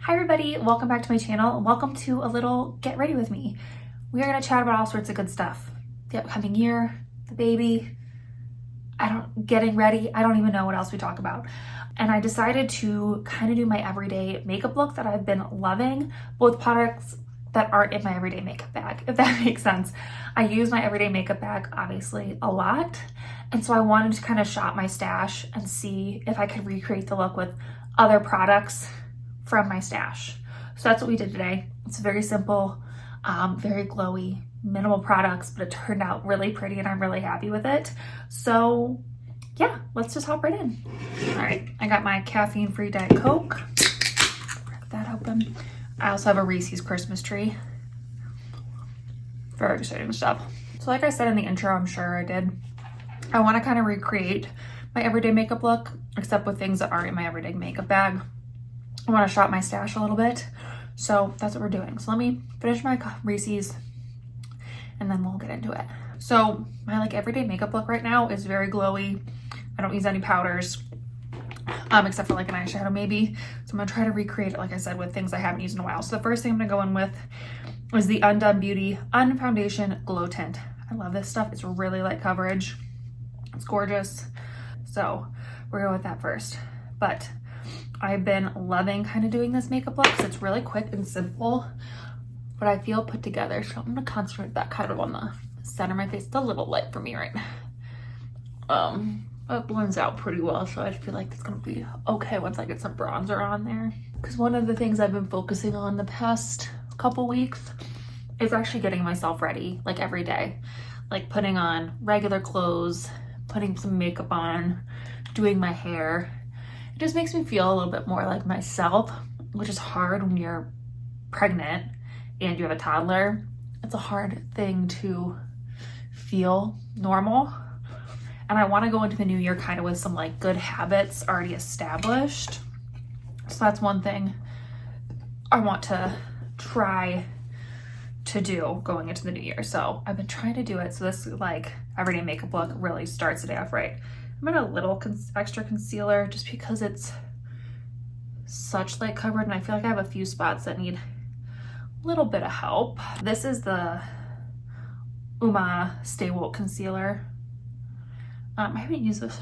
Hi everybody, welcome back to my channel and welcome to a little get ready with me. We are going to chat about all sorts of good stuff. The upcoming year, the baby, getting ready. I don't even know what else we talk about. And I decided to kind of do my everyday makeup look that I've been loving, both products that aren't in my everyday makeup bag, if that makes sense. I use my everyday makeup bag obviously a lot. And so I wanted to kind of shop my stash and see if I could recreate the look with other products from my stash. So that's what we did today. It's very simple, very glowy, minimal products, but it turned out really pretty and I'm really happy with it. So yeah, let's just hop right in. All right, I got my caffeine-free Diet Coke. Crack that open. I also have a Reese's Christmas tree. Very exciting stuff. So like I said in the intro, I'm sure I did, I want to kind of recreate my everyday makeup look, except with things that aren't in my everyday makeup bag. I want to shop my stash a little bit, so that's what we're doing. So let me finish my Reese's and then we'll get into it. So my everyday makeup look right now is very glowy. I don't use any powders, except for an eyeshadow maybe. So I'm gonna try to recreate it, like I said, with things I haven't used in a while. So the first thing I'm gonna go in with is the Undone Beauty Unfoundation Glow Tint. I love this stuff. It's really light coverage. It's gorgeous. So we're going with that first. But I've been loving kind of doing this makeup look because it's really quick and simple, but I feel put together. So I'm gonna concentrate that kind of on the center of my face. It's a little light for me right now. It blends out pretty well, so I feel like it's gonna be okay once I get some bronzer on there. Because one of the things I've been focusing on the past couple weeks is actually getting myself ready, like every day. Like putting on regular clothes, putting some makeup on, doing my hair. It just makes me feel a little bit more like myself, which is hard when you're pregnant and you have a toddler. It's a hard thing to feel normal. And I want to go into the new year kind of with some good habits already established. So that's one thing I want to try to do going into the new year. So I've been trying to do it. So this everyday makeup look really starts the day off right. I'm in a little extra concealer just because it's such light covered and I feel like I have a few spots that need a little bit of help. This is the Stay Woke Concealer. I haven't used this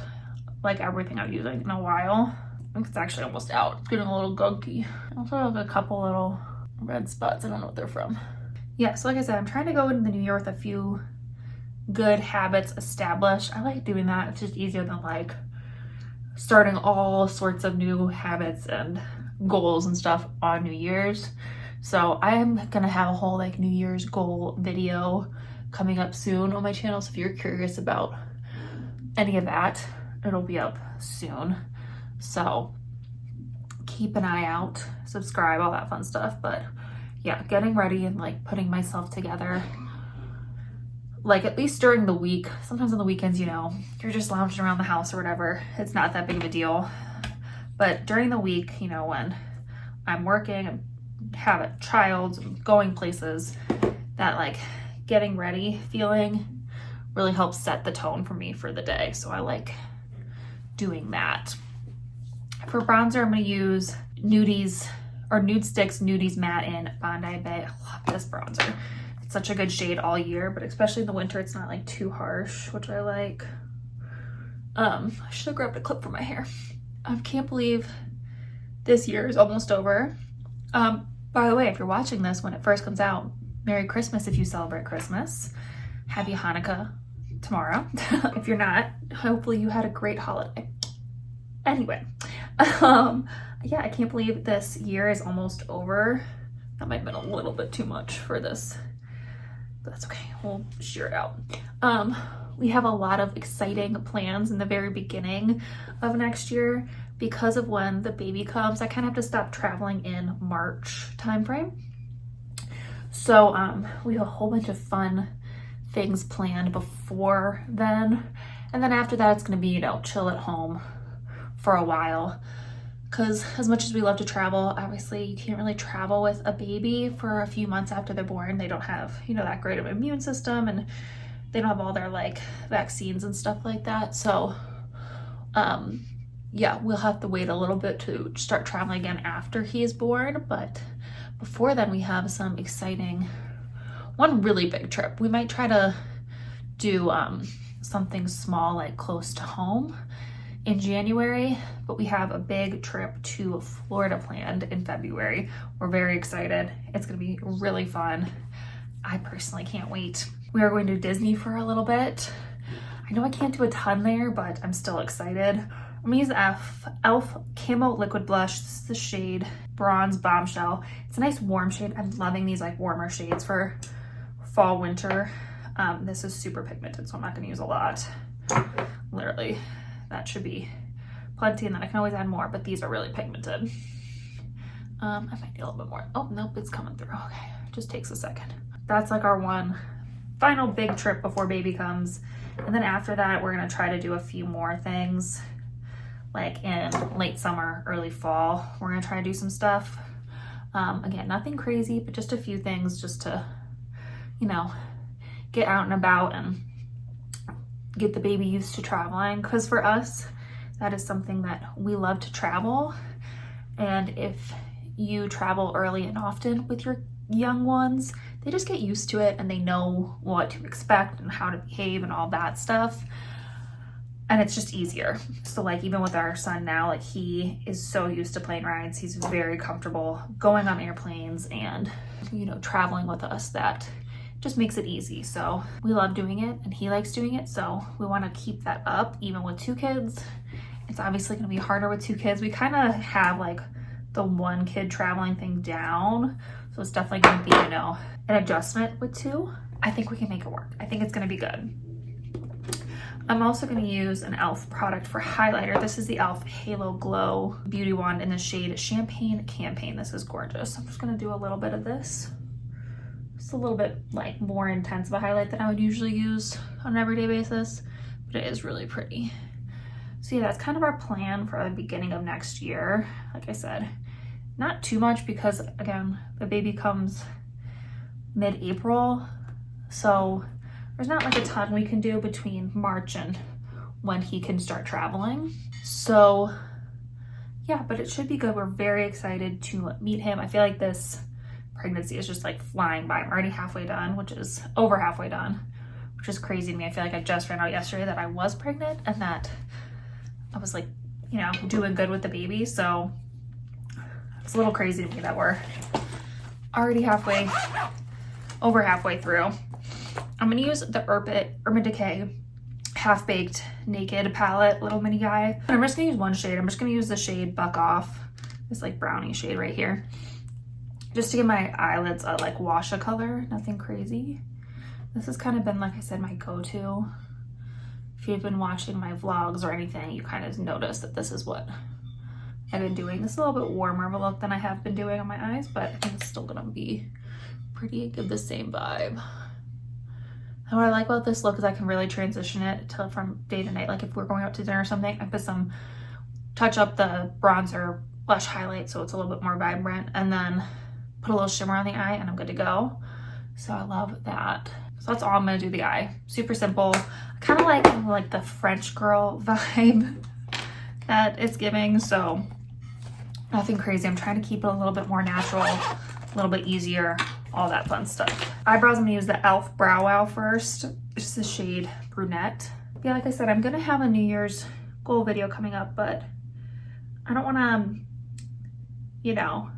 everything I've used in a while. I think it's actually almost out. It's getting a little gunky. I also have a couple little red spots. I don't know what they're from. Yeah, so like I said, I'm trying to go into the new year with a few good habits established. I like doing that. It's just easier than starting all sorts of new habits and goals and stuff on New Year's. So I'm gonna have a whole New Year's goal video coming up soon on my channel. So if you're curious about any of that, it'll be up soon. So keep an eye out, subscribe, all that fun stuff. But yeah, getting ready and putting myself together. At least during the week, sometimes on the weekends, you're just lounging around the house or whatever. It's not that big of a deal. But during the week, when I'm working and have a child, and going places, that getting ready feeling really helps set the tone for me for the day. So I like doing that. For bronzer, I'm gonna use Nude Sticks Nudies Matte in Bondi Bay. I love this bronzer. Such a good shade all year, but especially in the winter, it's not too harsh, which I like. I should have grabbed a clip for my hair. I can't believe this year is almost over. By the way, if you're watching this when it first comes out, Merry Christmas if you celebrate Christmas. Happy Hanukkah tomorrow. If you're not, hopefully you had a great holiday. Anyway, yeah, I can't believe this year is almost over. That might have been a little bit too much for this, but that's okay. We'll shear it out. We have a lot of exciting plans in the very beginning of next year because of when the baby comes. I kind of have to stop traveling in March timeframe. So we have a whole bunch of fun things planned before then. And then after that, it's going to be, chill at home for a while. Because as much as we love to travel, obviously you can't really travel with a baby for a few months after they're born. They don't have, that great of an immune system, and they don't have all their vaccines and stuff like that. So yeah, we'll have to wait a little bit to start traveling again after he is born. But before then, we have some exciting, one really big trip. We might try to do something small, like close to home in January, but we have a big trip to Florida planned in February. We're very excited. It's gonna be really fun. I personally can't wait. We are going to Disney for a little bit. I know I can't do a ton there, but I'm still excited. I'm gonna use the e.l.f. Camo Liquid Blush. This is the shade Bronze Bombshell. It's a nice warm shade. I'm loving these like warmer shades for fall, winter. This is super pigmented, so I'm not gonna use a lot. Literally, that should be plenty, and then I can always add more, but these are really pigmented. I might need a little bit more. Oh, nope, it's coming through. Okay, just takes a second. That's like our one final big trip before baby comes. And then after that, we're gonna try to do a few more things, like in late summer, early fall. We're gonna try to do some stuff. Again, nothing crazy, but just a few things just to, you know, get out and about and get the baby used to traveling. Because for us, that is something that we love to travel. And if you travel early and often with your young ones, they just get used to it and they know what to expect and how to behave and all that stuff. And it's just easier. So like even with our son now, like he is so used to plane rides. He's very comfortable going on airplanes and, you know, traveling with us, that just makes it easy. So we love doing it and he likes doing it. So we want to keep that up even with 2 kids. It's obviously going to be harder with 2 kids. We kind of have like the 1 kid traveling thing down. So it's definitely going to be, you know, an adjustment with 2. I think we can make it work. I think it's going to be good. I'm also going to use an e.l.f. product for highlighter. This is the e.l.f. Halo Glow Beauty Wand in the shade Champagne Campaign. This is gorgeous. I'm just going to do a little bit of this. It's a little bit like more intense of a highlight than I would usually use on an everyday basis, but it is really pretty. So yeah, that's kind of our plan for the beginning of next year. Like I said, not too much because again, the baby comes mid-April. So there's not like a ton we can do between March and when he can start traveling. So yeah, but it should be good. We're very excited to meet him. I feel like this pregnancy is just like flying by. I'm already halfway done, which is over halfway done, which is crazy to me. I feel like I just found out yesterday that I was pregnant and that I was like, you know, doing good with the baby. So it's a little crazy to me that we're already over halfway through. I'm gonna use the Urban Decay Half Baked Naked palette, little mini guy. And I'm just gonna use one shade. I'm just gonna use the shade Buck Off, this like brownie shade right here, just to give my eyelids a like wash of color, nothing crazy. This has kind of been, like I said, my go-to. If you've been watching my vlogs or anything, you kind of notice that this is what I've been doing. This is a little bit warmer of a look than I have been doing on my eyes, but I think it's still gonna be pretty, give the same vibe. And what I like about this look is I can really transition it to from day to night. Like if we're going out to dinner or something, I put some, touch up the bronzer, blush highlight so it's a little bit more vibrant, and then put a little shimmer on the eye and I'm good to go. So I love that. So that's all I'm gonna do the eye. Super simple. I kind of like the French girl vibe that it's giving. So nothing crazy. I'm trying to keep it a little bit more natural, a little bit easier, all that fun stuff. Eyebrows, I'm gonna use the e.l.f. Brow Wow first. It's the shade Brunette. Yeah, like I said, I'm gonna have a New Year's goal video coming up, but I don't wanna, you know,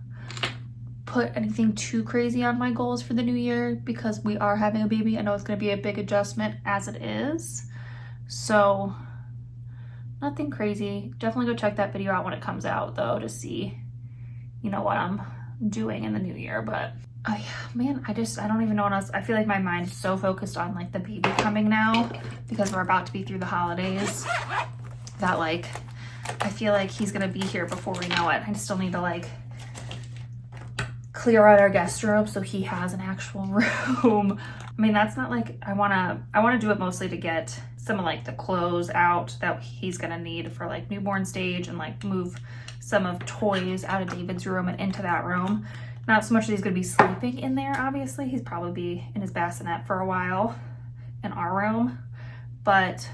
put anything too crazy on my goals for the new year because we are having a baby. I know it's gonna be a big adjustment as it is. So nothing crazy. Definitely go check that video out when it comes out though to see, you know, what I'm doing in the new year. But man, I don't even know what else. I feel like my mind is so focused on like the baby coming now because we're about to be through the holidays that like I feel like he's gonna be here before we know it. I still need to like clear out our guest room so he has an actual room. I mean, that's not like I wanna do it mostly to get some of like the clothes out that he's gonna need for like newborn stage and like move some of toys out of David's room and into that room. Not so much that he's gonna be sleeping in there, obviously. He's probably be in his bassinet for a while in our room, but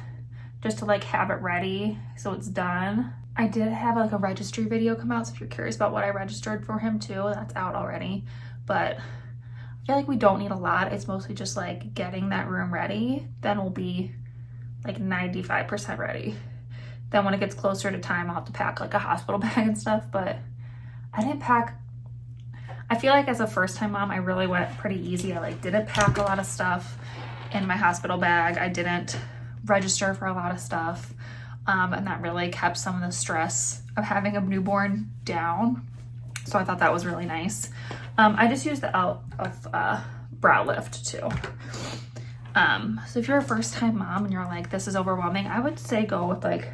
just to like have it ready so it's done. I did have like a registry video come out, so if you're curious about what I registered for him too, that's out already. But I feel like we don't need a lot. It's mostly just like getting that room ready. Then we'll be like 95% ready. Then when it gets closer to time, I'll have to pack like a hospital bag and stuff, but I didn't pack. I feel like as a first-time mom, I really went pretty easy. I like didn't pack a lot of stuff in my hospital bag. I didn't register for a lot of stuff. And that really kept some of the stress of having a newborn down. So I thought that was really nice. I just used the brow lift too. So if you're a first-time mom and you're like, this is overwhelming, I would say go with like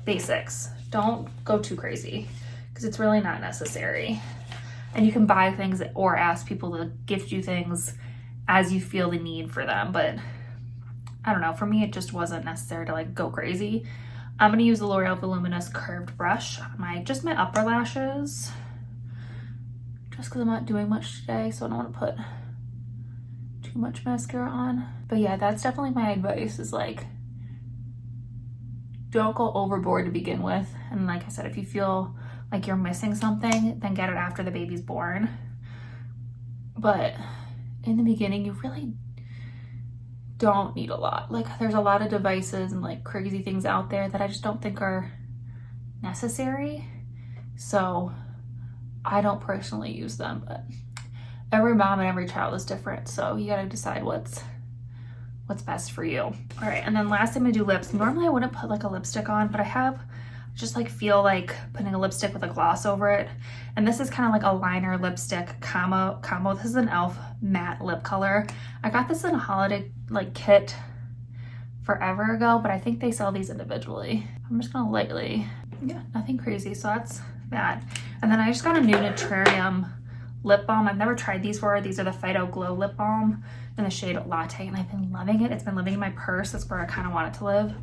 basics. Don't go too crazy because it's really not necessary. And you can buy things or ask people to gift you things as you feel the need for them. But I don't know, for me, it just wasn't necessary to like go crazy. I'm gonna use the L'Oreal Voluminous Curved Brush on my upper lashes, just because I'm not doing much today, so I don't want to put too much mascara on. But yeah, that's definitely my advice, is like, don't go overboard to begin with. And like I said, if you feel like you're missing something, then get it after the baby's born. But in the beginning, you really don't need a lot. Like, there's a lot of devices and like crazy things out there that I just don't think are necessary. So I don't personally use them, but every mom and every child is different. So you gotta decide what's best for you. All right, and then last I'm gonna do lips. Normally I wouldn't put like a lipstick on, but I just like feel like putting a lipstick with a gloss over it. And this is kind of like a liner lipstick combo. This is an e.l.f. matte lip color. I got this in a holiday like kit forever ago, but I think they sell these individually. I'm just gonna lightly, yeah, nothing crazy. So that's that. And then I just got a new Nutrarium lip balm. I've never tried these before. These are the Phyto Glow lip balm in the shade Latte, and I've been loving it. It's been living in my purse. That's where I kind of want it to live.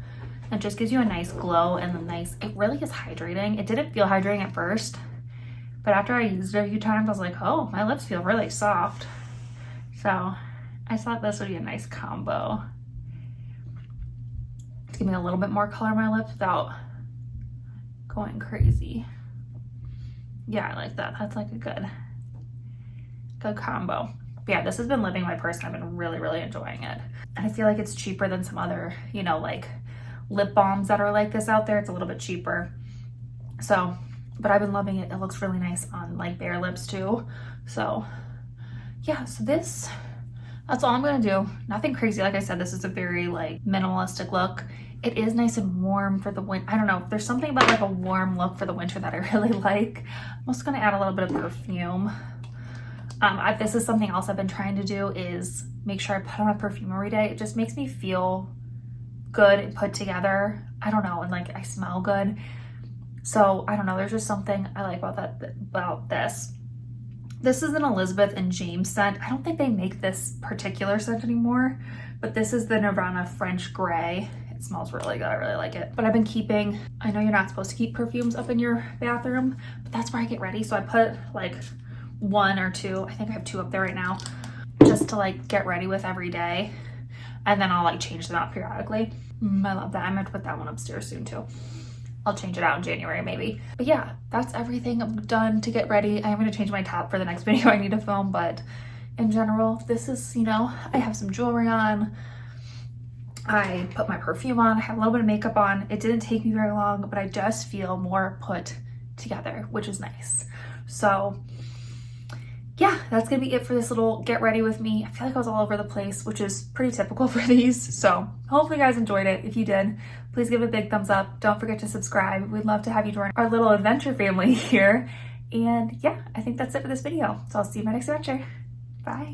It just gives you a nice glow and it really is hydrating. It didn't feel hydrating at first, but after I used it a few times, I was like, oh, my lips feel really soft. So I thought this would be a nice combo to give me a little bit more color on my lips without going crazy. Yeah, I like that. That's like a good combo. But yeah, this has been living in my purse and I've been really, really enjoying it. And I feel like it's cheaper than some other, like lip balms that are like this out there. It's a little bit cheaper. So, but I've been loving it. It looks really nice on like bare lips too. So yeah, so that's all I'm gonna do. Nothing crazy. Like I said, this is a very like minimalistic look. It is nice and warm for the winter. I don't know, there's something about like a warm look for the winter that I really like. I'm also gonna add a little bit of perfume. This is something else I've been trying to do, is make sure I put on a perfume every day. It just makes me feel good and put together. I don't know, and like I smell good. So I don't know, there's just something I like about this. This is an Elizabeth and James scent. I don't think they make this particular scent anymore, but this is the Nirvana French Gray. It smells really good. I really like it. But I've been keeping, I know you're not supposed to keep perfumes up in your bathroom, but that's where I get ready. So I put like 1 or 2, I think I have 2 up there right now, just to like get ready with every day. And then I'll like change them out periodically. I love that. I'm gonna put that one upstairs soon too. I'll change it out in January maybe. But yeah, that's everything I'm done to get ready. I am gonna change my top for the next video I need to film, but in general, this is, I have some jewelry on. I put my perfume on, I have a little bit of makeup on. It didn't take me very long, but I just feel more put together, which is nice. So yeah, that's gonna be it for this little get ready with me. I feel like I was all over the place, which is pretty typical for these. So hopefully you guys enjoyed it. If you did, please give it a big thumbs up. Don't forget to subscribe. We'd love to have you join our little adventure family here. And yeah, I think that's it for this video. So I'll see you in my next adventure. Bye.